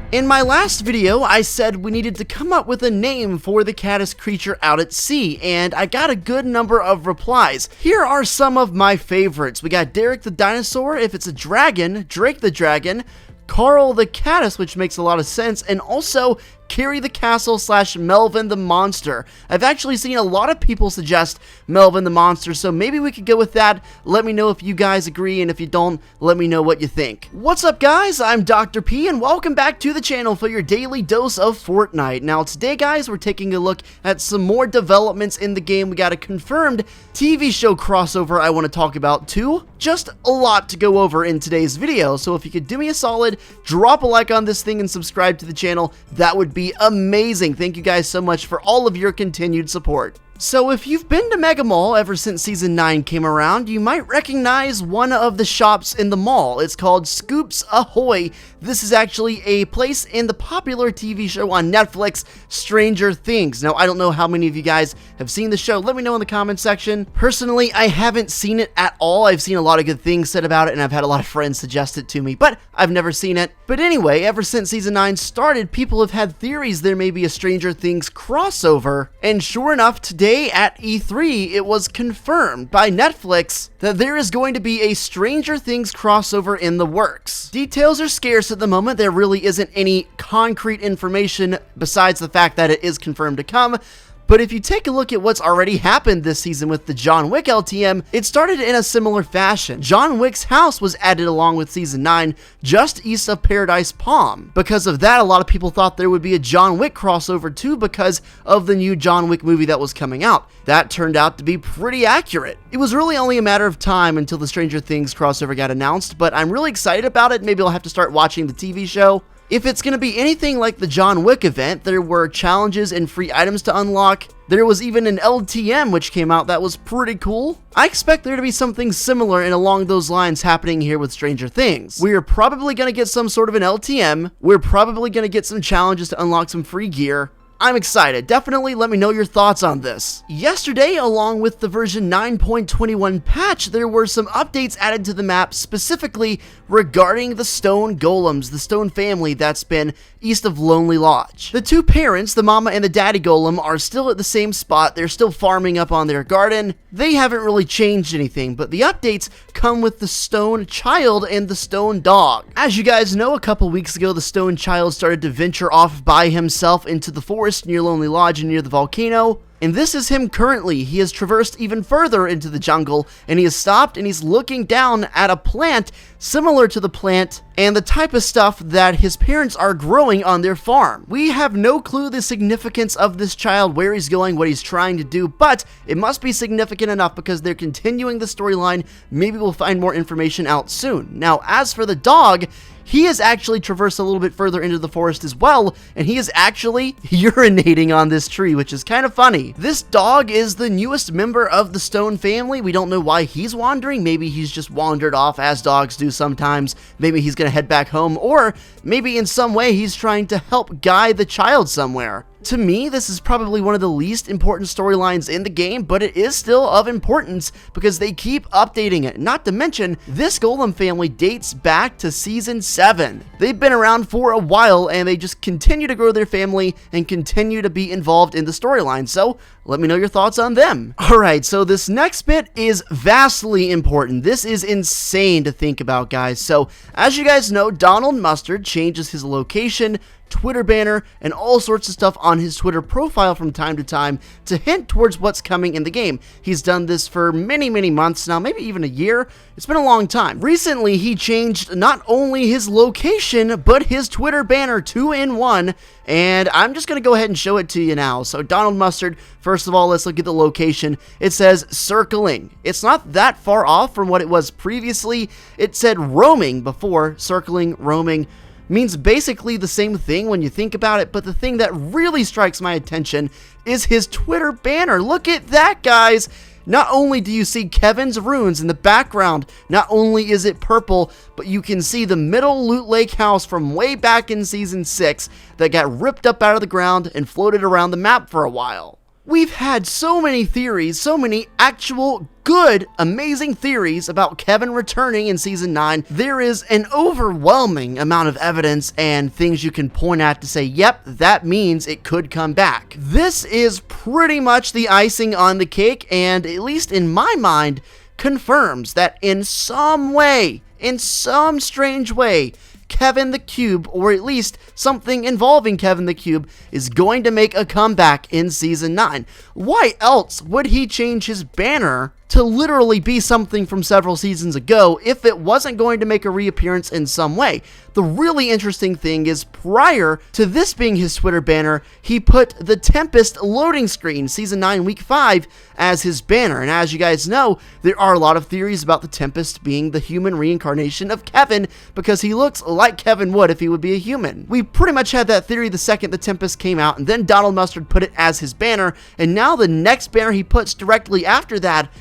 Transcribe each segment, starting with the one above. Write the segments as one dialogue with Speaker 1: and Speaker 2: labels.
Speaker 1: In my last video, I said we needed to come up with a name for the caddis creature out at sea, and I got a good number of replies. Here are some of my favorites. We got Derek the Dinosaur, if it's a dragon, Drake the Dragon, Carl the Caddis, which makes a lot of sense, and also Carrie the Castle / Melvin the Monster. I've actually seen a lot of people suggest Melvin the Monster, so maybe we could go with that. Let me know if you guys agree, and if you don't, let me know what you think. What's up, guys? I'm Dr. P, and welcome back to the channel for your daily dose of Fortnite. Now, today, guys, we're taking a look at some more developments in the game. We got a confirmed TV show crossover I want to talk about, too. Just a lot to go over in today's video, so if you could do me a solid, drop a like on this thing and subscribe to the channel, that would be amazing. Thank you guys so much for all of your continued support. So if you've been to Mega Mall ever since Season 9 came around, you might recognize one of the shops in the mall. It's called Scoops Ahoy. This is actually a place in the popular TV show on Netflix, Stranger Things. Now, I don't know how many of you guys have seen the show. Let me know in the comments section. Personally, I haven't seen it at all. I've seen a lot of good things said about it, and I've had a lot of friends suggest it to me, but I've never seen it. But anyway, ever since Season 9 started, people have had theories there may be a Stranger Things crossover, and sure enough, today at E3, it was confirmed by Netflix that there is going to be a Stranger Things crossover in the works. Details are scarce at the moment. There really isn't any concrete information besides the fact that it is confirmed to come. But if you take a look at what's already happened this season with the John Wick LTM, it started in a similar fashion. John Wick's house was added along with Season 9, just east of Paradise Palm. Because of that, a lot of people thought there would be a John Wick crossover too because of the new John Wick movie that was coming out. That turned out to be pretty accurate. It was really only a matter of time until the Stranger Things crossover got announced, but I'm really excited about it. Maybe I'll have to start watching the TV show. If it's going to be anything like the John Wick event, there were challenges and free items to unlock. There was even an LTM which came out that was pretty cool. I expect there to be something similar and along those lines happening here with Stranger Things. We're probably going to get some sort of an LTM. We're probably going to get some challenges to unlock some free gear. I'm excited. Definitely let me know your thoughts on this. Yesterday, along with the version 9.21 patch, there were some updates added to the map specifically regarding the stone golems, the stone family that's been east of Lonely Lodge. The two parents, the mama and the daddy golem, are still at the same spot. They're still farming up on their garden. They haven't really changed anything, but the updates come with the stone child and the stone dog. As you guys know, a couple weeks ago, the stone child started to venture off by himself into the forest near Lonely Lodge and near the volcano. And this is him currently. He has traversed even further into the jungle, and he has stopped and he's looking down at a plant similar to the plant and the type of stuff that his parents are growing on their farm. We have no clue the significance of this child, where he's going, what he's trying to do, but it must be significant enough because they're continuing the storyline. Maybe we'll find more information out soon. Now, as for the dog, he has actually traversed a little bit further into the forest as well, and he is actually urinating on this tree, which is kind of funny. This dog is the newest member of the Stone family. We don't know why he's wandering. Maybe he's just wandered off, as dogs do sometimes. Maybe he's gonna head back home, or maybe in some way he's trying to help guide the child somewhere. To me, this is probably one of the least important storylines in the game, but it is still of importance because they keep updating it. Not to mention, this golem family dates back to Season 7. They've been around for a while, and they just continue to grow their family and continue to be involved in the storyline, so let me know your thoughts on them. Alright, so this next bit is vastly important. This is insane to think about, guys. So, as you guys know, Donald Mustard changes his location, Twitter banner, and all sorts of stuff on his Twitter profile from time to time to hint towards what's coming in the game. He's done this for many months now, maybe even a year. It's been a long time. Recently, he changed not only his location, but his Twitter banner 2-in-1, and I'm just going to go ahead and show it to you now. So Donald Mustard, first of all, let's look at the location. It says circling. It's not that far off from what it was previously. It said roaming before, circling, roaming. Means basically the same thing when you think about it, but the thing that really strikes my attention is his Twitter banner. Look at that, guys! Not only do you see Kevin's runes in the background, not only is it purple, but you can see the middle Loot Lake house from way back in Season 6 that got ripped up out of the ground and floated around the map for a while. We've had so many theories, so many actual good, amazing theories about Kevin returning in Season 9. There is an overwhelming amount of evidence and things you can point at to say, yep, that means it could come back. This is pretty much the icing on the cake, and at least in my mind, confirms that in some way, in some strange way, Kevin the Cube, or at least something involving Kevin the Cube, is going to make a comeback in Season 9. Why else would he change his banner to literally be something from several seasons ago if it wasn't going to make a reappearance in some way? The really interesting thing is, prior to this being his Twitter banner, he put the Tempest loading screen, Season 9, Week 5, as his banner. And as you guys know, there are a lot of theories about the Tempest being the human reincarnation of Kevin, because he looks like Kevin would if he would be a human. We pretty much had that theory the second the Tempest came out, and then Donald Mustard put it as his banner, and now the next banner he puts directly after that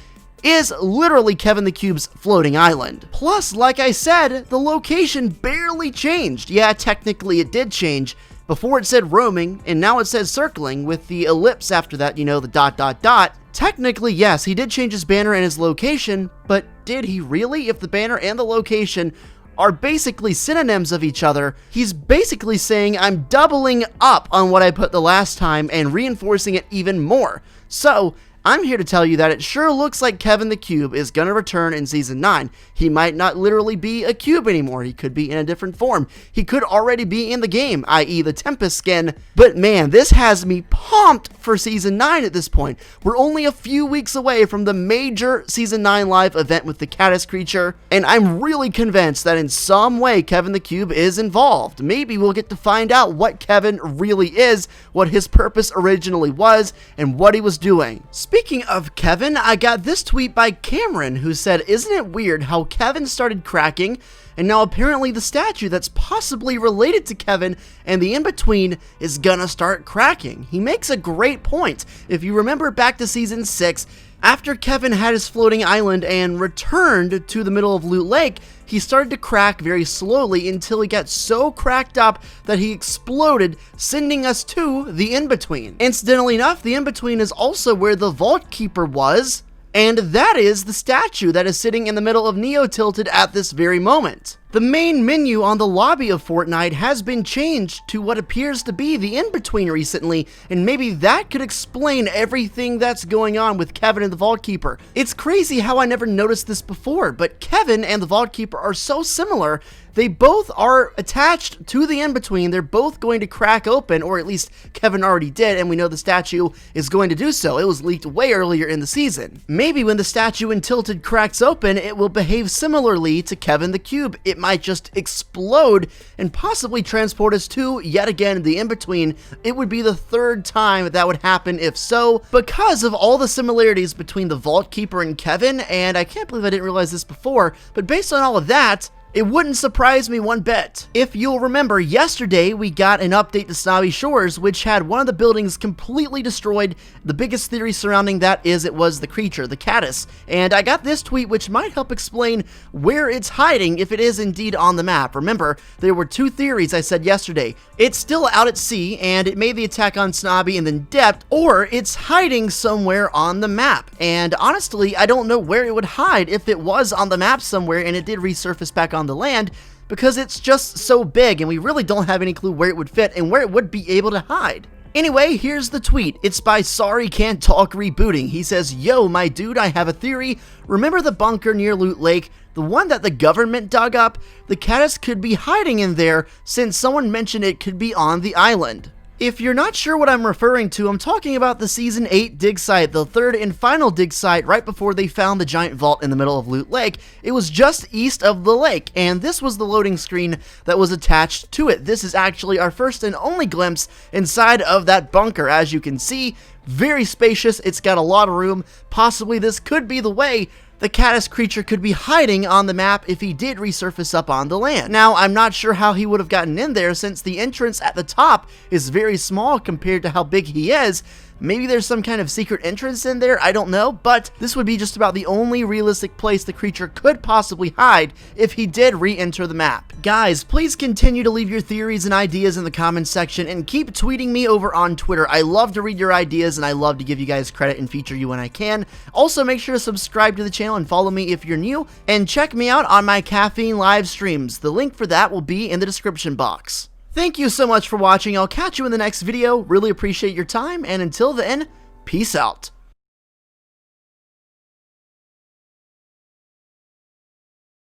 Speaker 1: is literally Kevin the Cube's floating island. Plus, like I said, the location barely changed. Yeah, technically it did change. Before it said roaming, and now it says circling, with the ellipse after that, you know, the ... Technically, yes, he did change his banner and his location, but did he really? If the banner and the location are basically synonyms of each other, he's basically saying I'm doubling up on what I put the last time and reinforcing it even more. So, I'm here to tell you that it sure looks like Kevin the Cube is going to return in Season 9. He might not literally be a cube anymore. He could be in a different form. He could already be in the game, i.e. the Tempest skin. But man, this has me pumped for Season 9 at this point. We're only a few weeks away from the major Season 9 live event with the Caddis creature, and I'm really convinced that in some way Kevin the Cube is involved. Maybe we'll get to find out what Kevin really is, what his purpose originally was, and what he was doing. Speaking of Kevin, I got this tweet by Cameron, who said, "Isn't it weird how Kevin started cracking, and now apparently the statue that's possibly related to Kevin and the in-between is gonna start cracking?" He makes a great point. If you remember back to Season 6, after Kevin had his floating island and returned to the middle of Loot Lake, he started to crack very slowly until he got so cracked up that he exploded, sending us to the In-Between. Incidentally enough, the In-Between is also where the Vault Keeper was, and that is the statue that is sitting in the middle of Neo Tilted at this very moment. The main menu on the lobby of Fortnite has been changed to what appears to be the In-Between recently, and maybe that could explain everything that's going on with Kevin and the Vault Keeper. It's crazy how I never noticed this before, but Kevin and the Vault Keeper are so similar. They both are attached to the In-Between. They're both going to crack open, or at least Kevin already did, and we know the statue is going to do so. It was leaked way earlier in the season. Maybe when the statue in Tilted cracks open, it will behave similarly to Kevin the Cube. It might just explode and possibly transport us to, yet again, the In-Between. It would be the third time that would happen if so, because of all the similarities between the Vault Keeper and Kevin, and I can't believe I didn't realize this before, but based on all of that, it wouldn't surprise me one bit. If you'll remember, yesterday we got an update to Snobby Shores, which had one of the buildings completely destroyed. The biggest theory surrounding that is it was the creature, the Caddis. And I got this tweet which might help explain where it's hiding if it is indeed on the map. Remember, there were two theories I said yesterday. It's still out at sea, and it made the attack on Snobby and then depth, or it's hiding somewhere on the map. And honestly, I don't know where it would hide if it was on the map somewhere and it did resurface back on the land, because it's just so big and we really don't have any clue where it would fit and where it would be able to hide. Anyway, here's the tweet. It's by Sorry Can't Talk Rebooting. He says, "Yo, my dude, I have a theory. Remember the bunker near Loot Lake? The one that the government dug up? The Caddis could be hiding in there since someone mentioned it could be on the island." If you're not sure what I'm referring to, I'm talking about the Season 8 dig site, the third and final dig site right before they found the giant vault in the middle of Loot Lake. It was just east of the lake, and this was the loading screen that was attached to it. This is actually our first and only glimpse inside of that bunker. As you can see, very spacious, it's got a lot of room. Possibly this could be the way the Caddis creature could be hiding on the map if he did resurface up on the land. Now, I'm not sure how he would have gotten in there since the entrance at the top is very small compared to how big he is, Maybe there's some kind of secret entrance in there, I don't know, but this would be just about the only realistic place the creature could possibly hide if he did re-enter the map. Guys, please continue to leave your theories and ideas in the comments section and keep tweeting me over on Twitter. I love to read your ideas and I love to give you guys credit and feature you when I can. Also, make sure to subscribe to the channel and follow me if you're new, and check me out on my caffeine live streams. The link for that will be in the description box. Thank you so much for watching. I'll catch you in the next video. Really appreciate your time, and until then, peace out.